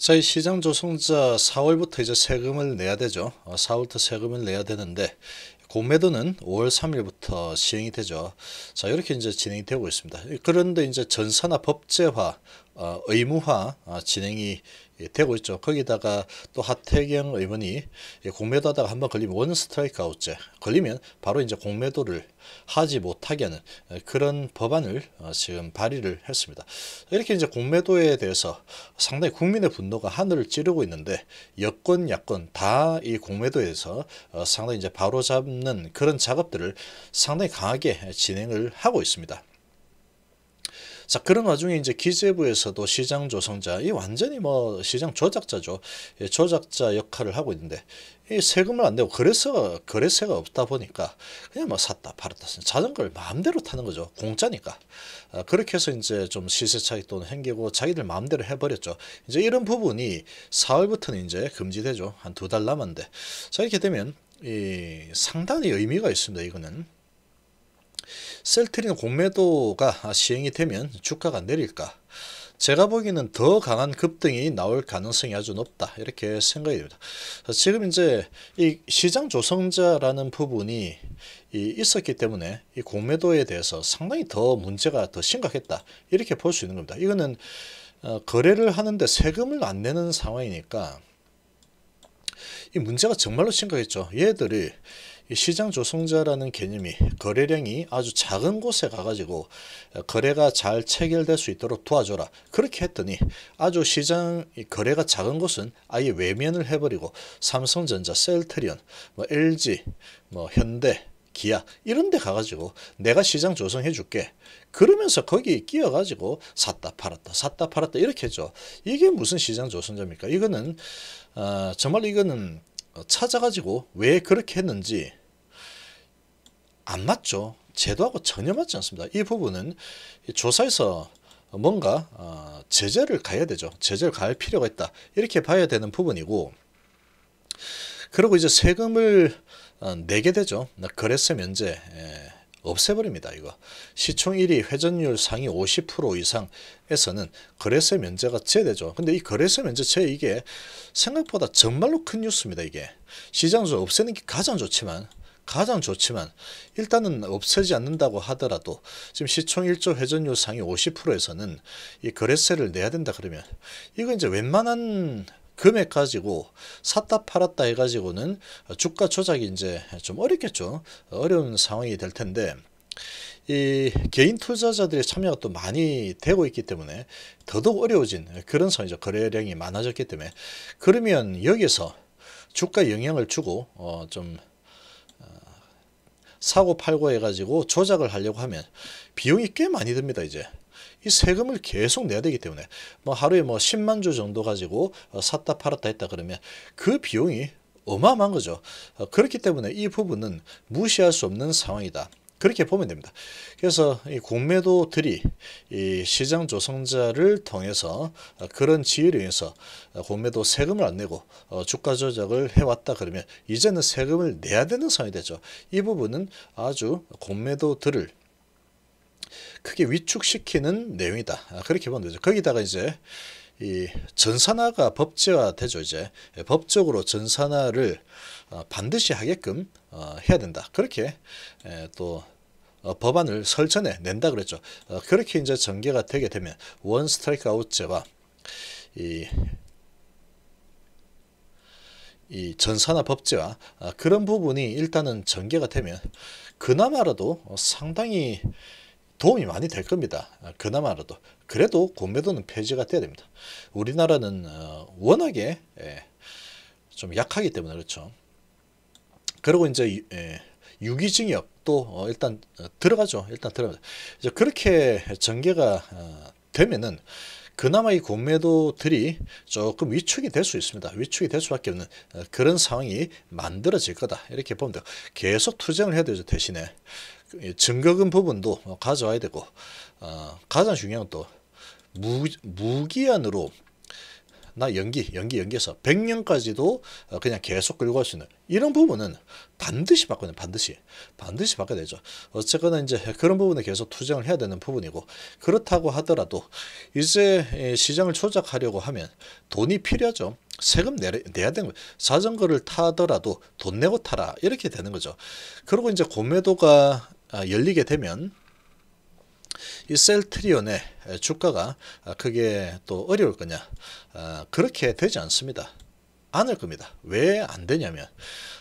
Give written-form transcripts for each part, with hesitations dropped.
저희 시장 조성자 4월부터 이제 세금을 내야 되죠. 4월부터 세금을 내야 되는데 공매도는 5월 3일부터 시행이 되죠. 자, 이렇게 이제 진행이 되고 있습니다. 그런데 이제 전산화 법제화, 의무화 진행이 되고 있죠. 거기다가 또 하태경 의원이 공매도하다가 한번 걸리면 원 스트라이크 아웃제 걸리면 바로 이제 공매도를 하지 못하게 하는 그런 법안을 지금 발의를 했습니다. 이렇게 이제 공매도에 대해서 상당히 국민의 분노가 하늘을 찌르고 있는데 여권 야권 다 이 공매도에 대해서 상당히 이제 바로잡는 그런 작업들을 상당히 강하게 진행을 하고 있습니다. 자, 그런 와중에 이제 기재부에서도 시장 조성자, 이 완전히 뭐 시장 조작자죠. 조작자 역할을 하고 있는데, 이 세금을 안 내고 거래세가 없다 보니까 그냥 뭐 샀다 팔았다 자전거를 마음대로 타는 거죠. 공짜니까. 그렇게 해서 이제 좀 시세 차익 또는 행기고 자기들 마음대로 해버렸죠. 이제 이런 부분이 4월부터는 이제 금지되죠. 한 2달 남았는데. 자, 이렇게 되면 이 상당히 의미가 있습니다. 이거는. 셀트리는 공매도가 시행이 되면 주가가 내릴까? 제가 보기에는 더 강한 급등이 나올 가능성이 아주 높다 이렇게 생각이 됩니다. 지금 이제 이 시장 조성자라는 부분이 있었기 때문에 이 공매도에 대해서 상당히 더 문제가 더 심각했다 이렇게 볼 수 있는 겁니다. 이거는 거래를 하는데 세금을 안 내는 상황이니까 이 문제가 정말로 심각했죠. 얘들이 시장 조성자라는 개념이 거래량이 아주 작은 곳에 가가지고 거래가 잘 체결될 수 있도록 도와줘라. 그렇게 했더니 아주 시장 거래가 작은 곳은 아예 외면을 해버리고 삼성전자, 셀트리온, 뭐 LG, 뭐 현대, 기아 이런 데 가가지고 내가 시장 조성해 줄게. 그러면서 거기 끼어가지고 샀다 팔았다 이렇게 했죠. 이게 무슨 시장 조성자입니까? 이거는 정말 이거는 찾아가지고 왜 그렇게 했는지 안 맞죠. 제도하고 전혀 맞지 않습니다. 이 부분은 조사에서 뭔가 제재를 가야 되죠. 제재를 가할 필요가 있다. 이렇게 봐야 되는 부분이고, 그리고 이제 세금을 내게 되죠. 거래세 면제 없애버립니다. 이거 시총 1위 회전율 상위 50% 이상에서는 거래세 면제가 제되죠. 근데 이 거래세 면제 제 이게 생각보다 정말로 큰 뉴스입니다. 이게 시장에서 없애는 게 가장 좋지만 일단은 없애지 않는다고 하더라도 지금 시총 1조 회전율 상위 50%에서는 이 거래세를 내야 된다 그러면 이거 이제 웬만한 금액 가지고 샀다 팔았다 해가지고는 주가 조작이 이제 좀 어렵겠죠. 어려운 상황이 될 텐데 이 개인 투자자들의 참여가 또 많이 되고 있기 때문에 더더욱 어려워진 그런 상황이죠. 거래량이 많아졌기 때문에 그러면 여기서 주가 영향을 주고 좀 사고 팔고 해가지고 조작을 하려고 하면 비용이 꽤 많이 듭니다. 이제 이 세금을 계속 내야 되기 때문에 뭐 하루에 뭐 10만 주 정도 가지고 샀다 팔았다 했다 그러면 그 비용이 어마어마한 거죠. 그렇기 때문에 이 부분은 무시할 수 없는 상황이다. 그렇게 보면 됩니다. 그래서 이 공매도들이 이 시장 조성자를 통해서 그런 지위를 위해서 공매도 세금을 안 내고 주가 조작을 해왔다 그러면 이제는 세금을 내야 되는 상황이 되죠. 이 부분은 아주 공매도들을 크게 위축시키는 내용이다. 그렇게 보면 되죠. 거기다가 이제 이 전산화가 법제화되죠. 이제 법적으로 전산화를 반드시 하게끔 해야 된다. 그렇게 또 법안을 설전에 낸다 그랬죠. 그렇게 이제 전개가 되게 되면 원 스트라이크 아웃제와 이 전산화 법제화 그런 부분이 일단은 전개가 되면 그나마라도 상당히 도움이 많이 될 겁니다. 그나마라도. 그래도 공매도는 폐지가 돼야 됩니다. 우리나라는 워낙에 좀 약하기 때문에 그렇죠. 그리고 이제 유기징역도 일단 들어가죠. 일단 들어가죠. 이제 그렇게 전개가 되면은 그나마 이 공매도들이 조금 위축이 될 수 있습니다. 위축이 될 수밖에 없는 그런 상황이 만들어질 거다. 이렇게 보면 돼요. 계속 투쟁을 해야 되죠. 대신에 증거금 부분도 가져와야 되고 가장 중요한 건 또 무기한으로 나 연기해서 100년까지도 그냥 계속 끌고 갈 수 있는 이런 부분은 반드시 바꿔야 돼요. 반드시 바꿔야 되죠. 어쨌거나 이제 그런 부분에 계속 투쟁을 해야 되는 부분이고, 그렇다고 하더라도 이제 시장을 조작하려고 하면 돈이 필요하죠. 세금 내야 되는 거예요. 자전거를 타더라도 돈 내고 타라 이렇게 되는 거죠. 그리고 이제 공매도가 열리게 되면 이 셀트리온의 주가가 그게 또 어려울 거냐? 그렇게 되지 않습니다. 않을 겁니다. 왜 안 되냐면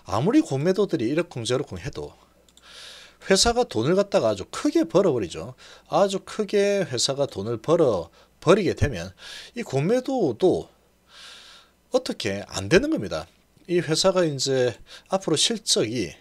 아무리 공매도들이 이러쿵저러쿵 해도 회사가 돈을 갖다가 아주 크게 벌어버리죠. 아주 크게 회사가 돈을 벌어버리게 되면 이 공매도도 어떻게 안 되는 겁니다. 이 회사가 이제 앞으로 실적이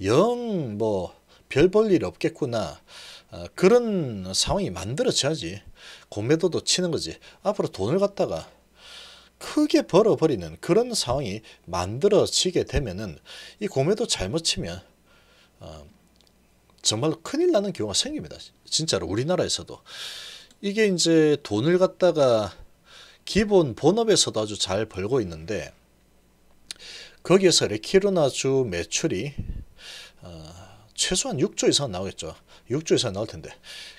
영 뭐 별 볼 일 없겠구나, 그런 상황이 만들어져야지 공매도도 치는 거지. 앞으로 돈을 갖다가 크게 벌어버리는 그런 상황이 만들어지게 되면은 이 공매도 잘못 치면 정말로 큰일 나는 경우가 생깁니다. 진짜로 우리나라에서도 이게 이제 돈을 갖다가 기본 본업에서도 아주 잘 벌고 있는데 거기에서 레키로나주 매출이 최소한 6조 이상 나오겠죠. 6조 이상 나올 텐데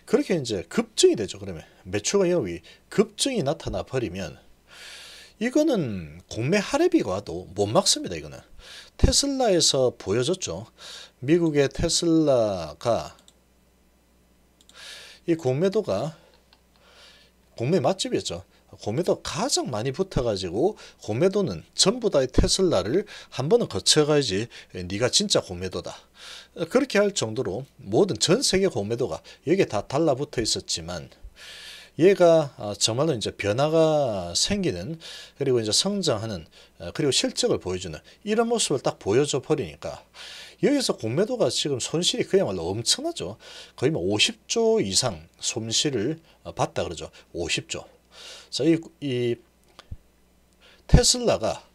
그렇게 이제 급증이 되죠. 그러면 매출 영업이 급증이 나타나 버리면 이거는 공매 할애비가 와도 못 막습니다. 이거는 테슬라에서 보여줬죠. 미국의 테슬라가 이 공매도가 공매 맛집이었죠. 공매도 가장 많이 붙어가지고 공매도는 전부 다 테슬라를 한 번은 거쳐가야지 네가 진짜 공매도다, 그렇게 할 정도로 모든 전 세계 공매도가 여기에 다 달라붙어 있었지만 얘가 정말로 이제 변화가 생기는, 그리고 이제 성장하는, 그리고 실적을 보여주는 이런 모습을 딱 보여줘 버리니까 여기서 공매도가 지금 손실이 그야말로 엄청나죠. 거의 뭐 50조 이상 손실을 봤다 그러죠. 50조. 자, 이 테슬라가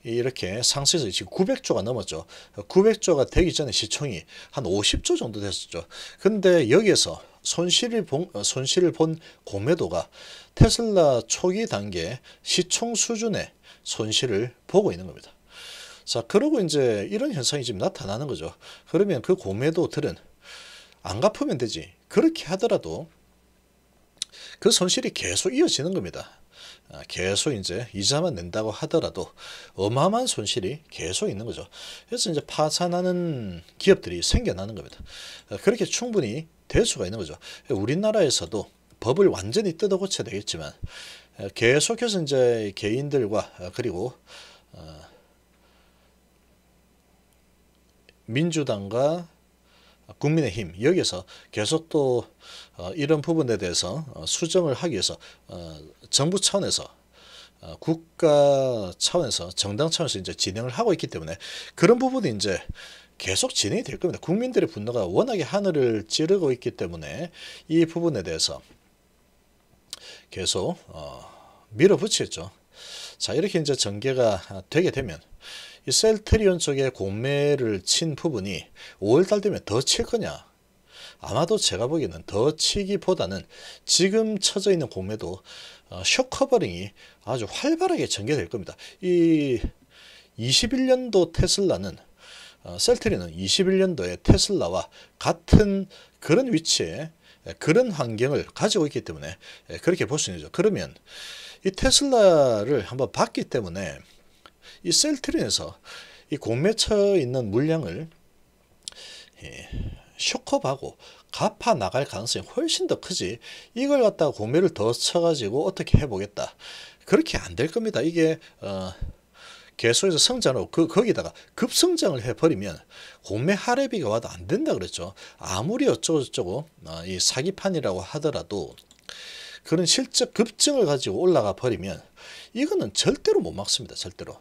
이렇게 상승해서 지금 900조가 넘었죠. 900조가 되기 전에 시총이 한 50조 정도 됐었죠. 근데 여기에서 손실을 본 공매도가 테슬라 초기 단계 시총 수준의 손실을 보고 있는 겁니다. 자, 그러고 이제 이런 현상이 지금 나타나는 거죠. 그러면 그 공매도들은 안 갚으면 되지. 그렇게 하더라도 그 손실이 계속 이어지는 겁니다. 계속 이제 이자만 낸다고 하더라도 어마어마한 손실이 계속 있는 거죠. 그래서 이제 파산하는 기업들이 생겨나는 겁니다. 그렇게 충분히 될 수가 있는 거죠. 우리나라에서도 법을 완전히 뜯어 고쳐야 되겠지만 계속해서 이제 개인들과 그리고 민주당과 국민의힘 여기서 계속 또 이런 부분에 대해서 수정을 하기 위해서 정부 차원에서 국가 차원에서 정당 차원에서 이제 진행을 하고 있기 때문에 그런 부분이 이제 계속 진행이 될 겁니다. 국민들의 분노가 워낙에 하늘을 찌르고 있기 때문에 이 부분에 대해서 계속 밀어붙이겠죠. 자, 이렇게 이제 전개가 되게 되면 이 셀트리온 쪽에 공매를 친 부분이 5월달 되면 더 칠 거냐? 아마도 제가 보기에는 더 치기보다는 지금 쳐져 있는 공매도 숏커버링이 아주 활발하게 전개될 겁니다. 이 21년도 테슬라는 셀트리온은 21년도에 테슬라와 같은 그런 위치에 그런 환경을 가지고 있기 때문에 그렇게 볼 수 있는 거죠. 그러면 이 테슬라를 한번 봤기 때문에 이 셀트리온에서 이 공매쳐 있는 물량을 쇼컵하고 갚아 나갈 가능성이 훨씬 더 크지. 이걸 갖다가 공매를 더 쳐가지고 어떻게 해보겠다. 그렇게 안 될 겁니다. 이게 계속해서 성장하고 거기다가 급성장을 해버리면 공매 할애비가 와도 안 된다 그랬죠. 아무리 어쩌고저쩌고 이 사기판이라고 하더라도 그런 실적 급증을 가지고 올라가 버리면 이거는 절대로 못 막습니다. 절대로.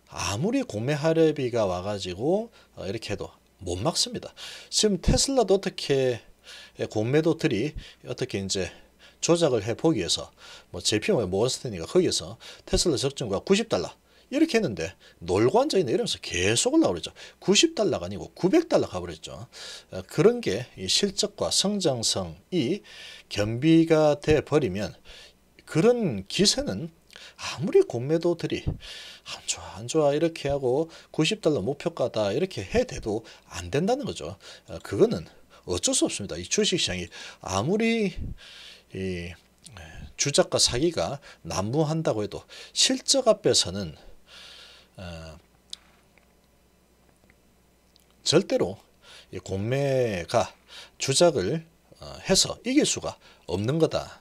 아무리 공매 할애비가 와가지고 이렇게 해도 못 막습니다. 지금 테슬라도 어떻게 공매도들이 어떻게 이제 조작을 해보기 위해서 뭐 JP모건 모건스탠리가 거기에서 테슬라 적정가 90달러 이렇게 했는데 놀고 앉아있네 이러면서 계속 올라오죠. 90달러가 아니고 900달러 가버렸죠. 그런 게 이 실적과 성장성이 겸비가 돼 버리면 그런 기세는 아무리 공매도들이 안 좋아 안 좋아 이렇게 하고 90달러 목표가다 이렇게 해대도 안 된다는 거죠. 그거는 어쩔 수 없습니다. 이 주식시장이 아무리 이 주작과 사기가 난무한다고 해도 실적 앞에서는 절대로 이 공매가 주작을 해서 이길 수가 없는 거다.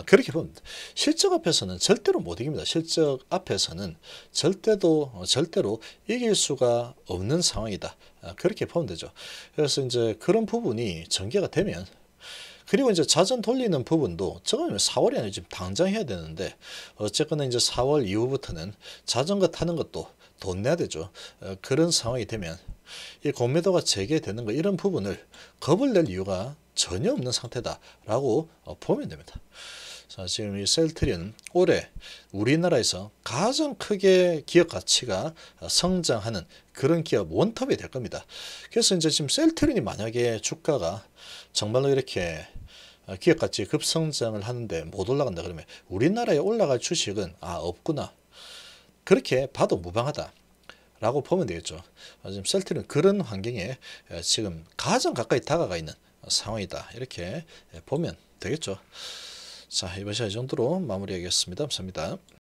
그렇게 봅니다. 실적 앞에서는 절대로 못 이깁니다. 실적 앞에서는 절대로 이길 수가 없는 상황이다. 그렇게 보면 되죠. 그래서 이제 그런 부분이 전개가 되면, 그리고 이제 자전 돌리는 부분도 저거는 4월이 아니라 지금 당장 해야 되는데, 어쨌거나 이제 4월 이후부터는 자전거 타는 것도 돈 내야 되죠. 그런 상황이 되면 이 공매도가 재개되는 거, 이런 부분을 겁을 낼 이유가 전혀 없는 상태다라고 보면 됩니다. 자, 지금 이 셀트리온 올해 우리나라에서 가장 크게 기업 가치가 성장하는 그런 기업 원톱이 될 겁니다. 그래서 이제 지금 셀트리온이 만약에 주가가 정말로 이렇게 기업 가치 급성장을 하는데 못 올라간다 그러면 우리나라에 올라갈 주식은 없구나, 그렇게 봐도 무방하다 라고 보면 되겠죠. 지금 셀트리온 그런 환경에 지금 가장 가까이 다가가 있는 상황이다, 이렇게 보면 되겠죠. 자, 이번 시간 이 정도로 마무리하겠습니다. 감사합니다.